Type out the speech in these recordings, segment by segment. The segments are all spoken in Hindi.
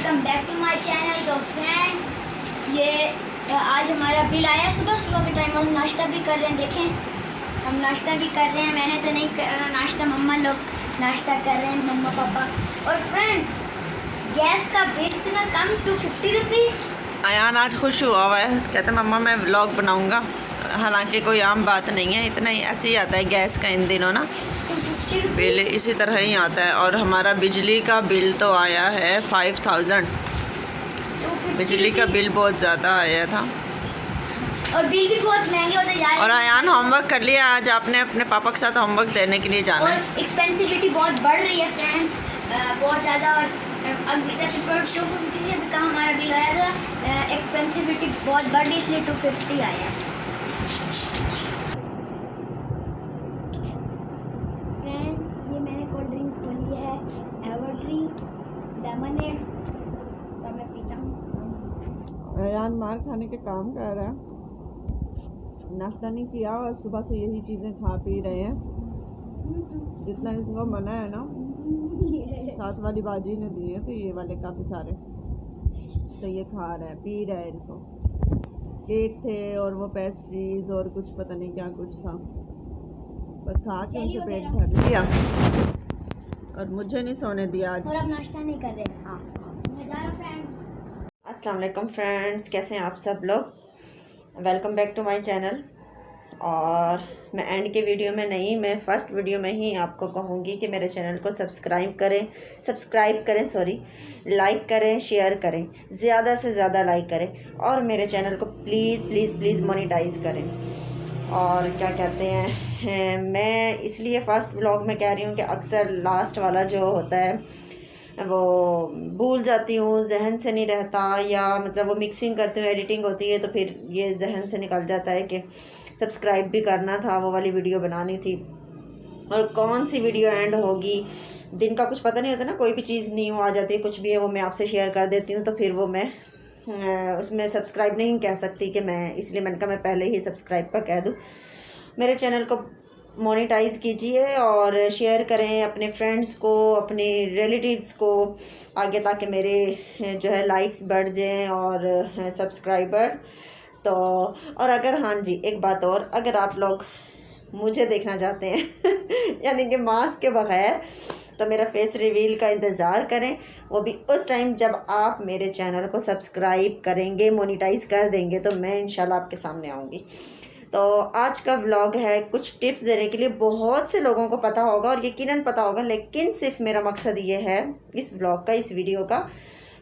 Welcome back to my channel. तो फ्रेंड्स, ये आज हमारा बिल आया सुबह सुबह के टाइम और हम नाश्ता भी कर रहे हैं। देखें, हम नाश्ता भी कर रहे हैं। मैंने तो नहीं करना नाश्ता, मम्मा लोग नाश्ता कर रहे हैं, मम्मा पापा। और फ्रेंड्स, गैस का बिल इतना कम, 250 रुपीज़। अयान आज खुश हुआ हुआ है, कहते मम्मा मैं व्लॉग बनाऊंगा। हालांकि कोई आम बात नहीं है, इतना ही ऐसे ही आता है गैस का इन दिनों ना, बिल इसी तरह ही आता है। और हमारा बिजली का बिल तो आया है 5000। बिजली का बिल बहुत ज़्यादा आया था और बिल भी बहुत महंगे होते जा रहे हैं। और अयान होमवर्क कर लिया, आज आपने अपने पापा के साथ होमवर्क देने के लिए जाना है। और एक्सपेंसिविटी बहुत बढ़ रही है फ्रेंड्स, बहुत ज़्यादा। और अभी तक 250 से भी कम हमारा बिल आया था। एक्सपेंसिविटी बहुत बढ़ रही, इसलिए 250 आया। फ्रेंड्स, ये मैंने कोल्ड ड्रिंक खोली है, एवरड्रिंक लेमनेड, तो मैं पीता हूँ। अयान मार खाने के काम कर रहा है, नाश्ता नहीं किया और सुबह से यही चीज़ें खा पी रहे हैं। जितना इसको मना है ना, साथ वाली बाजी ने दिए थे ये वाले काफ़ी सारे, तो ये खा रहा है, पी रहा है। इनको केक थे और वो पेस्ट्रीज और कुछ पता नहीं क्या कुछ था, बस खा के उनसे पेट भर लिया और मुझे नहीं सोने दिया आज। और अब नाश्ता नहीं कर रहे। हाँ, मैं जा रहा हूँ फ्रेंड। अस्सलाम वालेकुम फ्रेंड्स, कैसे हैं आप सब लोग। Welcome back to my channel. और मैं एंड के वीडियो में नहीं, मैं फ़र्स्ट वीडियो में ही आपको कहूँगी कि मेरे चैनल को सब्सक्राइब करें, लाइक करें, शेयर करें, ज़्यादा से ज़्यादा लाइक करें और मेरे चैनल को प्लीज़ प्लीज़ प्लीज़ मोनेटाइज़ करें। और क्या कहते हैं, मैं इसलिए फ़र्स्ट व्लॉग में कह रही हूँ कि अक्सर लास्ट वाला जो होता है वो भूल जाती हूँ, जहन से नहीं रहता, या मतलब वो मिक्सिंग करती हूँ, एडिटिंग होती है तो फिर ये जहन से निकल जाता है कि सब्सक्राइब भी करना था, वो वाली वीडियो बनानी थी। और कौन सी वीडियो एंड होगी, दिन का कुछ पता नहीं होता ना, कोई भी चीज़ न्यू आ जाती है, कुछ भी है वो मैं आपसे शेयर कर देती हूँ, तो फिर वो मैं उसमें सब्सक्राइब नहीं कह सकती कि मैं, इसलिए मैंने कहा मैं पहले ही सब्सक्राइब का कह दूँ। मेरे चैनल को मोनेटाइज़ कीजिए और शेयर करें अपने फ्रेंड्स को, अपने रिलेटिव्स को आगे, ताकि मेरे जो है लाइक्स बढ़ जाएं और सब्सक्राइबर। तो और अगर, हाँ जी एक बात और, अगर आप लोग मुझे देखना चाहते हैं यानी कि मास्क के बगैर, तो मेरा फेस रिवील का इंतज़ार करें, वो भी उस टाइम जब आप मेरे चैनल को सब्सक्राइब करेंगे, मोनेटाइज़ कर देंगे, तो मैं इंशाल्लाह आपके सामने आऊँगी। तो आज का व्लॉग है कुछ टिप्स देने के लिए। बहुत से लोगों को पता होगा और यकीनन पता होगा, लेकिन सिर्फ मेरा मकसद ये है इस व्लॉग का, इस वीडियो का,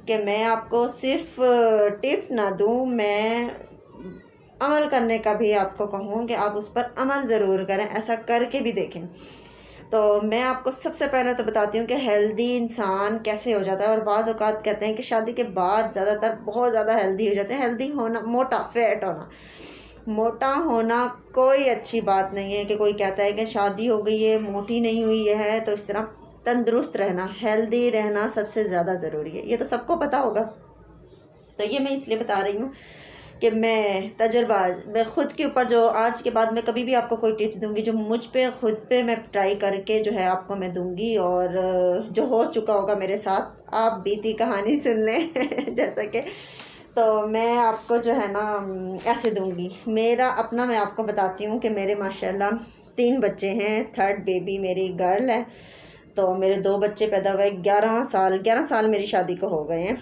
कि मैं आपको सिर्फ टिप्स ना दूं, मैं अमल करने का भी आपको कहूँ कि आप उस पर अमल ज़रूर करें, ऐसा करके भी देखें। तो मैं आपको सबसे पहले तो बताती हूँ कि हेल्दी इंसान कैसे हो जाता है। और बाज़ औक़ात कहते हैं कि शादी के बाद ज़्यादातर बहुत ज़्यादा हेल्दी हो जाते हैं। हेल्दी होना, मोटा, फैट होना, मोटा होना कोई अच्छी बात नहीं है कि कोई कहता है कि शादी हो गई है मोटी नहीं हुई है, तो इस तरह तंदुरुस्त रहना, हेल्दी रहना सबसे ज़्यादा ज़रूरी है, ये तो सबको पता होगा। तो ये मैं इसलिए बता रही हूँ कि मैं ख़ुद के ऊपर, जो आज के बाद मैं कभी भी आपको कोई टिप्स दूंगी जो मुझ पे ख़ुद पे मैं ट्राई करके जो है आपको मैं दूंगी, और जो हो चुका होगा मेरे साथ, आप बीती कहानी सुन लें जैसा कि, तो मैं आपको जो है ना ऐसे दूंगी। मेरा अपना मैं आपको बताती हूँ कि मेरे माशाल्लाह 3 बच्चे हैं, 3rd बेबी मेरी गर्ल है। तो मेरे 2 बच्चे पैदा हुए, 11 साल मेरी शादी को हो गए हैं।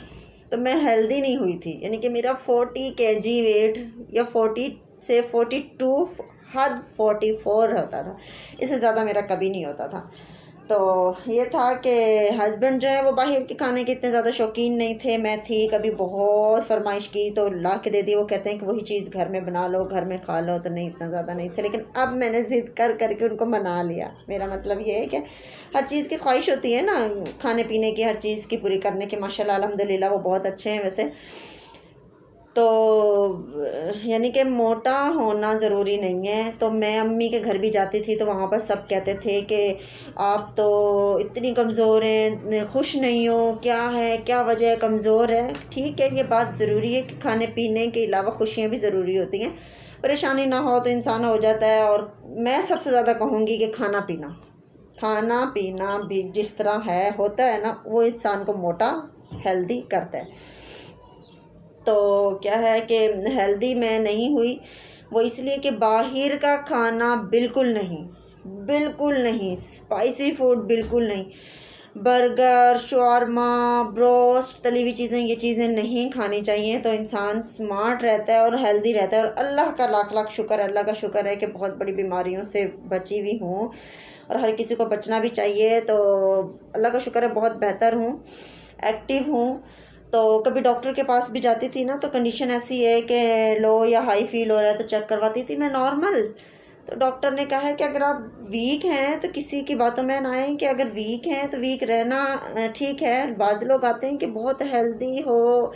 तो मैं हेल्दी नहीं हुई थी, यानी कि मेरा 40 kg वेट, या 40 से 42, हद 44 होता था, इससे ज़्यादा मेरा कभी नहीं होता था। तो ये था कि हस्बैंड जो है वो बाहर के खाने के इतने ज़्यादा शौकीन नहीं थे, मैं थी, कभी बहुत फरमाइश की तो ला के दे दी। वो कहते हैं कि वही चीज़ घर में बना लो, घर में खा लो, तो नहीं, इतना ज़्यादा नहीं थे। लेकिन अब मैंने ज़िद कर करके उनको मना लिया। मेरा मतलब ये है कि हर चीज़ की ख्वाहिश होती है ना, खाने पीने की, हर चीज़ की पूरी करने की। माशाल्लाह अल्हम्दुलिल्लाह वो बहुत अच्छे हैं वैसे। तो यानी कि मोटा होना ज़रूरी नहीं है। तो मैं अम्मी के घर भी जाती थी तो वहाँ पर सब कहते थे कि आप तो इतनी कमज़ोर हैं, खुश नहीं हो, क्या है, क्या वजह है, कमज़ोर है। ठीक है, ये बात ज़रूरी है कि खाने पीने के अलावा खुशियाँ भी ज़रूरी होती हैं। परेशानी ना हो तो इंसान हो जाता है। और मैं सबसे ज़्यादा कहूँगी कि खाना पीना भी जिस तरह है होता है ना, वो इंसान को मोटा हेल्दी करता है। तो क्या है कि हेल्दी मैं नहीं हुई, वो इसलिए कि बाहर का खाना बिल्कुल नहीं, स्पाइसी फूड बिल्कुल नहीं, बर्गर, शवारमा, ब्रोस्ट, तली हुई चीज़ें, ये चीज़ें नहीं खानी चाहिए। तो इंसान स्मार्ट रहता है और हेल्दी रहता है। और अल्लाह का लाख लाख शुक्र, अल्लाह का शुक्र है कि बहुत बड़ी बीमारियों से बची हुई हूँ, और हर किसी को बचना भी चाहिए। तो अल्लाह का शुक्र है बहुत बेहतर हूँ, एक्टिव हूँ। तो कभी डॉक्टर के पास भी जाती थी ना, तो कंडीशन ऐसी है कि लो या हाई फील हो रहा है, तो चेक करवाती थी मैं नॉर्मल। तो डॉक्टर ने कहा है कि अगर आप वीक हैं तो किसी की बातों में ना आए, कि अगर वीक हैं तो वीक रहना ठीक है। बाज़ लोग आते हैं कि बहुत हेल्दी हो,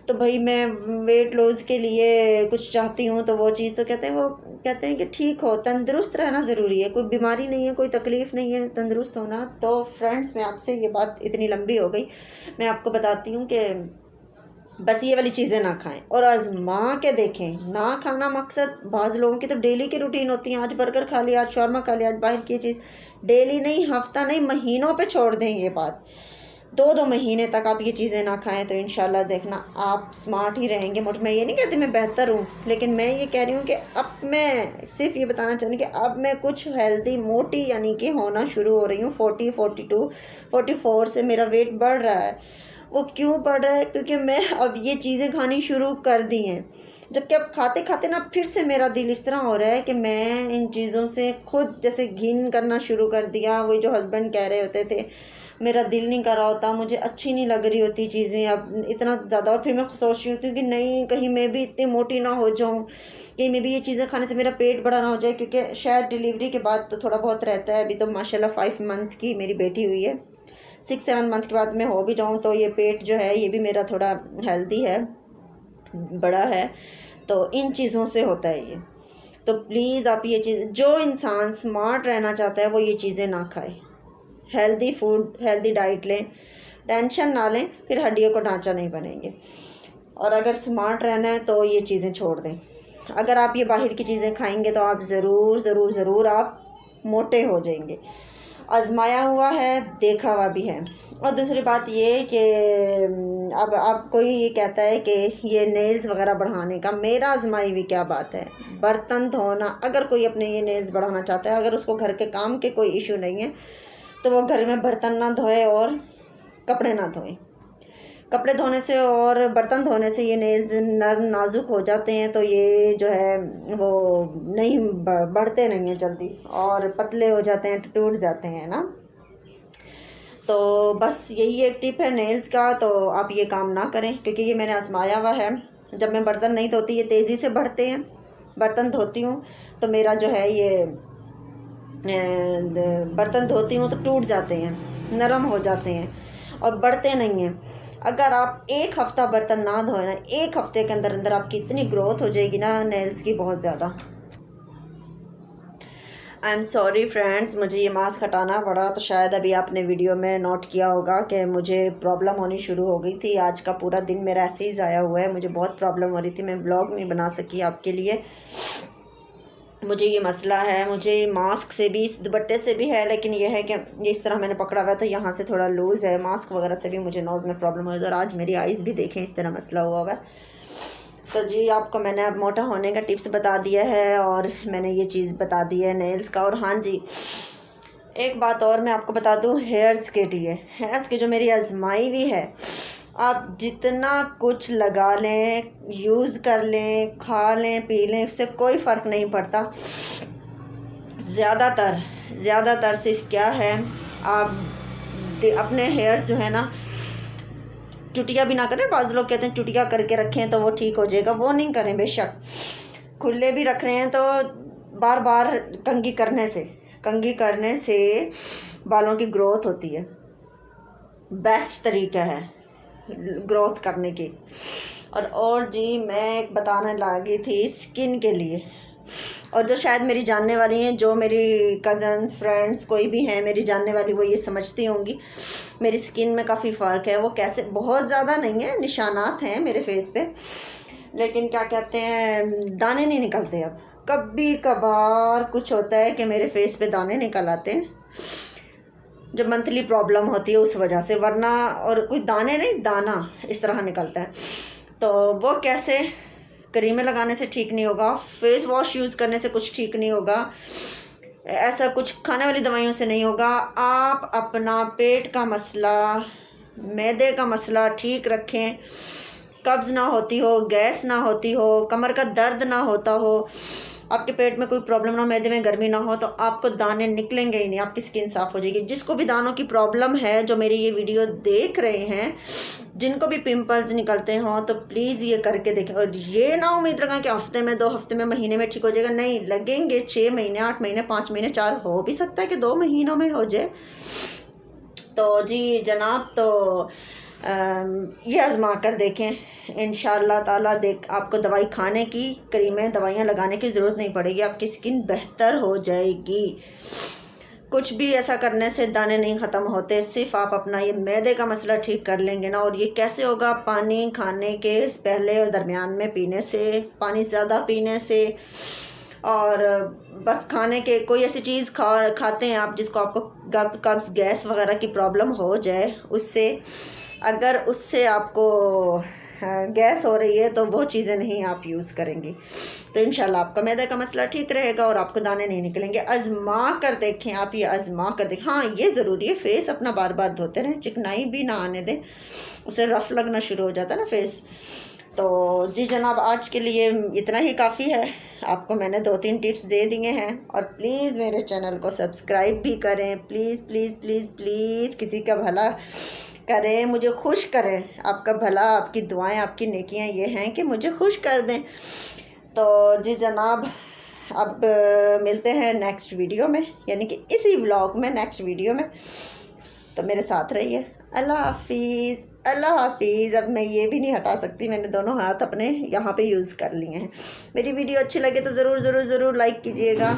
तो भाई मैं वेट लॉस के लिए कुछ चाहती हूँ, तो वो चीज़, तो कहते हैं कि ठीक हो, तंदुरुस्त रहना ज़रूरी है, कोई बीमारी नहीं है, कोई तकलीफ़ नहीं है, तंदुरुस्त होना। तो फ्रेंड्स, मैं आपसे ये बात इतनी लंबी हो गई, मैं आपको बताती हूँ कि बस ये वाली चीज़ें ना खाएं और आजमा के देखें। ना खाना मकसद, बाज़ लोगों की तो डेली की रूटीन होती है, आज बर्गर खा लिया, आज शौरमा खा लिया, आज बाहर की चीज़। डेली नहीं, हफ्ता नहीं, महीनों पे छोड़ दें ये बात। 2-2 महीने तक आप ये चीज़ें ना खाएं, तो इंशाल्लाह देखना आप स्मार्ट ही रहेंगे। मैं ये नहीं कहती मैं बेहतर हूँ, लेकिन मैं ये कह रही हूँ कि अब मैं सिर्फ ये बताना चाहूँगी कि अब मैं कुछ हेल्दी, मोटी यानी कि होना शुरू हो रही हूँ। 40, 42, 44 से मेरा वेट बढ़ रहा है। वो क्यों बढ़ रहा है? क्योंकि मैं अब ये चीज़ें खानी शुरू कर दी हैं। जबकि अब खाते खाते ना फिर से मेरा दिल इस तरह हो रहा है कि मैं इन चीज़ों से खुद जैसे घिन करना शुरू कर दिया। वही जो हस्बैंड कह रहे होते थे, मेरा दिल नहीं कर रहा होता, मुझे अच्छी नहीं लग रही होती चीज़ें अब इतना ज़्यादा। और फिर मैं सोच रही होती हूँ कि नहीं, कहीं मैं भी इतनी मोटी ना हो जाऊँ, कहीं मैं भी ये चीज़ें खाने से मेरा पेट बड़ा ना हो जाए। क्योंकि शायद डिलीवरी के बाद तो थोड़ा बहुत रहता है। अभी तो माशाल्लाह 5 मंथ की मेरी बेटी हुई है, 6-7 मंथ के बाद मैं हो भी जाऊँ तो ये पेट जो है ये भी मेरा थोड़ा हेल्दी है, बड़ा है। तो इन चीज़ों से होता है ये। तो प्लीज़ आप ये चीज़, जो इंसान स्मार्ट रहना चाहता है वो ये चीज़ें ना खाए। हेल्दी फूड, हेल्दी डाइट लें, टेंशन ना लें, फिर हड्डियों को ढांचा नहीं बनेंगे। और अगर स्मार्ट रहना है तो ये चीज़ें छोड़ दें। अगर आप ये बाहर की चीज़ें खाएंगे तो आप ज़रूर आप मोटे हो जाएंगे। आजमाया हुआ है, देखा हुआ भी है। और दूसरी बात ये कि अब आप कोई ये कहता है कि ये नेल्स वगैरह बढ़ाने का, मेरा आजमाई हुई क्या बात है। बर्तन धोना, अगर कोई अपने ये नेल्स बढ़ाना चाहता है, अगर उसको घर के काम के कोई इशू नहीं है, तो वो घर में बर्तन ना धोए और कपड़े ना धोए। कपड़े धोने से और बर्तन धोने से ये नेल्स नरम नाजुक हो जाते हैं, तो ये जो है वो नहीं बढ़ते नहीं हैं जल्दी, और पतले हो जाते हैं, टूट जाते हैं ना। तो बस यही एक टिप है नेल्स का। तो आप ये काम ना करें, क्योंकि ये मैंने आजमाया हुआ है। जब मैं बर्तन नहीं धोती, ये तेज़ी से बढ़ते हैं। बर्तन धोती हूँ तो मेरा जो है ये बर्तन धोती हूँ तो टूट जाते हैं, नरम हो जाते हैं और बढ़ते नहीं हैं। अगर आप 1 हफ़्ता बर्तन ना धोए ना, 1 हफ़्ते के अंदर अंदर आपकी इतनी ग्रोथ हो जाएगी ना नेल्स की, बहुत ज़्यादा। आई एम सॉरी फ्रेंड्स, मुझे ये मास्क हटाना पड़ा। तो शायद अभी आपने वीडियो में नोट किया होगा कि मुझे प्रॉब्लम होनी शुरू हो गई थी। आज का पूरा दिन मेरा ऐसे ही ज़ाया हुआ है, मुझे बहुत प्रॉब्लम हो रही थी, मैं ब्लॉग नहीं बना सकी आपके लिए। मुझे ये मसला है, मुझे मास्क से भी, इस दुपट्टे से भी है, लेकिन यह है कि ये इस तरह मैंने पकड़ा हुआ है तो यहाँ से थोड़ा लूज़ है। मास्क वगैरह से भी मुझे नोज़ में प्रॉब्लम हो रही है, और आज मेरी आइज़ भी देखें इस तरह मसला हुआ है। तो जी, आपको मैंने अब मोटा होने का टिप्स बता दिया है, और मैंने ये चीज़ बता दी है नेल्स का। और हाँ जी, एक बात और मैं आपको बता दूँ, हेयर्स के लिए, हेयर्स की जो मेरी आजमाई हुई है, आप जितना कुछ लगा लें, यूज़ कर लें, खा लें, पी लें, उससे कोई फ़र्क नहीं पड़ता। ज़्यादातर सिर्फ क्या है, आप अपने हेयर जो है ना, चुटिया भी ना करें। बाज़ लोग कहते हैं चुटिया करके रखें तो वो ठीक हो जाएगा, वो नहीं करें। बेशक खुले भी रख रहे हैं तो बार बार कंघी करने से बालों की ग्रोथ होती है, बेस्ट तरीका है ग्रोथ करने की। और जी, मैं एक बताने लगी थी स्किन के लिए, और जो शायद मेरी जानने वाली हैं, जो मेरी कज़न्स, फ्रेंड्स कोई भी हैं मेरी जानने वाली, वो ये समझती होंगी मेरी स्किन में काफ़ी फ़र्क है। वो कैसे, बहुत ज़्यादा नहीं है, निशानात हैं मेरे फेस पे, लेकिन क्या कहते हैं, दाने नहीं निकलते। अब कभी कभार कुछ होता है कि मेरे फेस पे दाने निकल आते हैं। जो मंथली प्रॉब्लम होती है उस वजह से, वरना और कोई दाने नहीं, दाना इस तरह निकलता है। तो वो कैसे, क्रीमें लगाने से ठीक नहीं होगा, फेस वॉश यूज़ करने से कुछ ठीक नहीं होगा, ऐसा कुछ खाने वाली दवाइयों से नहीं होगा। आप अपना पेट का मसला, मैदे का मसला ठीक रखें, कब्ज़ ना होती हो, गैस ना होती हो, कमर का दर्द ना होता हो, आपके पेट में कोई प्रॉब्लम ना हो, मैदे में गर्मी ना हो, तो आपको दाने निकलेंगे ही नहीं, आपकी स्किन साफ़ हो जाएगी। जिसको भी दानों की प्रॉब्लम है, जो मेरी ये वीडियो देख रहे हैं, जिनको भी पिंपल्स निकलते हों, तो प्लीज़ ये करके देखें। और ये ना उम्मीद रखें कि हफ्ते में, 2 हफ्ते में, महीने में ठीक हो जाएगा। नहीं, लगेंगे 6 महीने, 8 महीने, 5 महीने, 4, हो भी सकता है कि 2 महीनों में हो जाए। तो जी जनाब, तो ये आज़मा कर देखें, इंशाअल्लाह ताला आपको दवाई खाने की, क्रीमें, दवाइयाँ लगाने की ज़रूरत नहीं पड़ेगी, आपकी स्किन बेहतर हो जाएगी। कुछ भी ऐसा करने से दाने नहीं ख़त्म होते, सिर्फ आप अपना ये मैदे का मसला ठीक कर लेंगे ना। और ये कैसे होगा? पानी खाने के पहले और दरमियान में पीने से, पानी ज़्यादा पीने से, और बस खाने के कोई ऐसी चीज़ खाते हैं आप जिसको आपको कब्ज़, गैस वगैरह की प्रॉब्लम हो जाए, उससे अगर उससे आपको गैस हो रही है तो वो चीज़ें नहीं आप यूज़ करेंगी, तो इंशाल्लाह आपका मैदे का मसला ठीक रहेगा और आपको दाने नहीं निकलेंगे। आज़मा कर देखें, आप ये आज़मा कर देखें। हाँ, ये ज़रूरी है, फेस अपना बार बार धोते रहें, चिकनाई भी ना आने दें, उससे रफ़ लगना शुरू हो जाता है ना फेस। तो जी जनाब, आज के लिए इतना ही काफ़ी है। आपको मैंने 2-3 टिप्स दे दिए हैं, और प्लीज़ मेरे चैनल को सब्सक्राइब भी करें, प्लीज़ प्लीज़ प्लीज़ प्लीज़। किसी का भला करें, मुझे खुश करें। आपका भला, आपकी दुआएं, आपकी नेकियां ये हैं कि मुझे खुश कर दें। तो जी जनाब, अब मिलते हैं नेक्स्ट वीडियो में, यानी कि इसी व्लॉग में, नेक्स्ट वीडियो में। तो मेरे साथ रहिए। अल्लाह हाफिज़, अल्लाह हाफिज़। अब मैं ये भी नहीं हटा सकती, मैंने दोनों हाथ अपने यहाँ पे यूज़ कर लिए हैं। मेरी वीडियो अच्छी लगे तो ज़रूर ज़रूर ज़रूर लाइक कीजिएगा।